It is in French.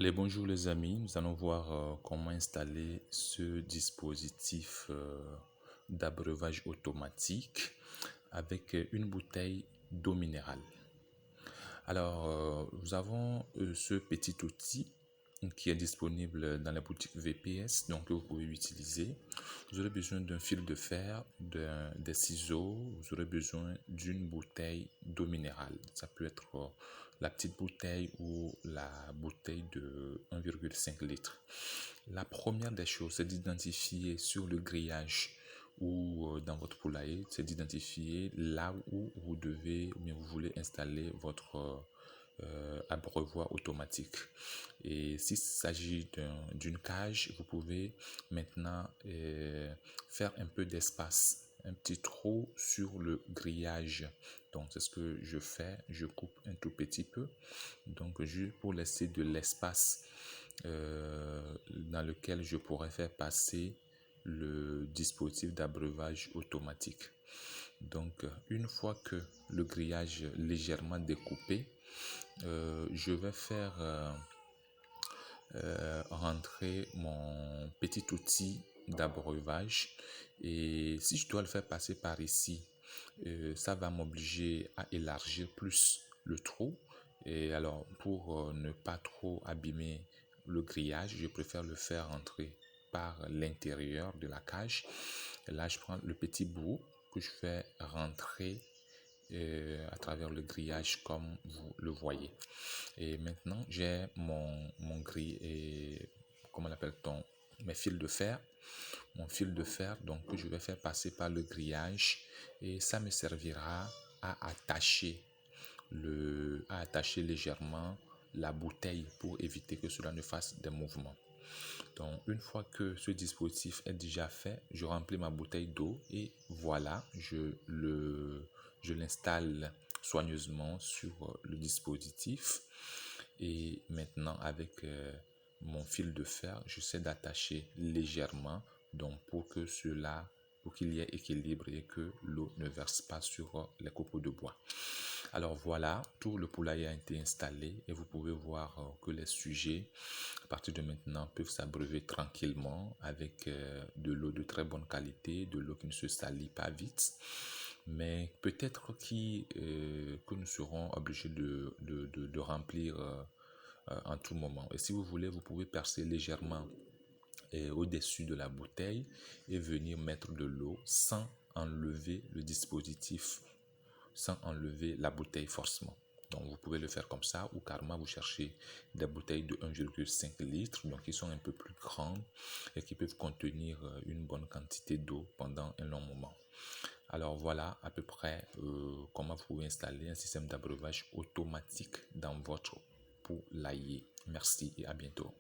Bonjour les amis, nous allons voir comment installer ce dispositif d'abreuvage automatique avec une bouteille d'eau minérale. Alors, nous avons ce petit outil qui est disponible dans la boutique VPS, donc que vous pouvez utiliser. Vous aurez besoin d'un fil de fer, des ciseaux, vous aurez besoin d'une bouteille d'eau minérale. Ça peut être la petite bouteille ou la bouteille de 1,5 litres. La première des choses, c'est d'identifier sur le grillage ou dans votre poulailler, c'est d'identifier là où vous devez ou bien vous voulez installer votre abreuvoir automatique. Et s'il s'agit d'une cage, vous pouvez maintenant faire un peu d'espace, un petit trou sur le grillage. Donc c'est ce que je fais, je coupe un tout petit peu, donc juste pour laisser de l'espace dans lequel je pourrais faire passer le dispositif d'abreuvage automatique. Donc une fois que le grillage est légèrement découpé, je vais faire rentrer mon petit outil d'abreuvage, et si je dois le faire passer par ici, ça va m'obliger à élargir plus le trou. Et alors pour ne pas trop abîmer le grillage, je préfère le faire rentrer par l'intérieur de la cage. Et là je prends le petit bout que je fais rentrer à travers le grillage comme vous le voyez. Et maintenant j'ai mon grille et comment l'appelle-t-on, mes fils de fer, mon fil de fer donc que je vais faire passer par le grillage, et ça me servira à attacher légèrement la bouteille pour éviter que cela ne fasse des mouvements. Donc une fois que ce dispositif est déjà fait, je remplis ma bouteille d'eau et voilà, je l'installe soigneusement sur le dispositif. Et maintenant avec mon fil de fer, j'essaie d'attacher légèrement, donc pour qu'il y ait équilibre et que l'eau ne verse pas sur les copeaux de bois. Alors voilà, tout le poulailler a été installé et vous pouvez voir que les sujets à partir de maintenant peuvent s'abreuver tranquillement avec de l'eau de très bonne qualité, de l'eau qui ne se salit pas vite, mais peut-être que nous serons obligés de remplir en tout moment. Et si vous voulez, vous pouvez percer légèrement au-dessus de la bouteille et venir mettre de l'eau sans enlever le dispositif, sans enlever la bouteille forcément. Donc vous pouvez le faire comme ça, ou carrément vous cherchez des bouteilles de 1,5 litres, donc qui sont un peu plus grandes et qui peuvent contenir une bonne quantité d'eau pendant un long moment. Alors voilà à peu près comment vous pouvez installer un système d'abreuvage automatique dans votre poulailler. Merci et à bientôt.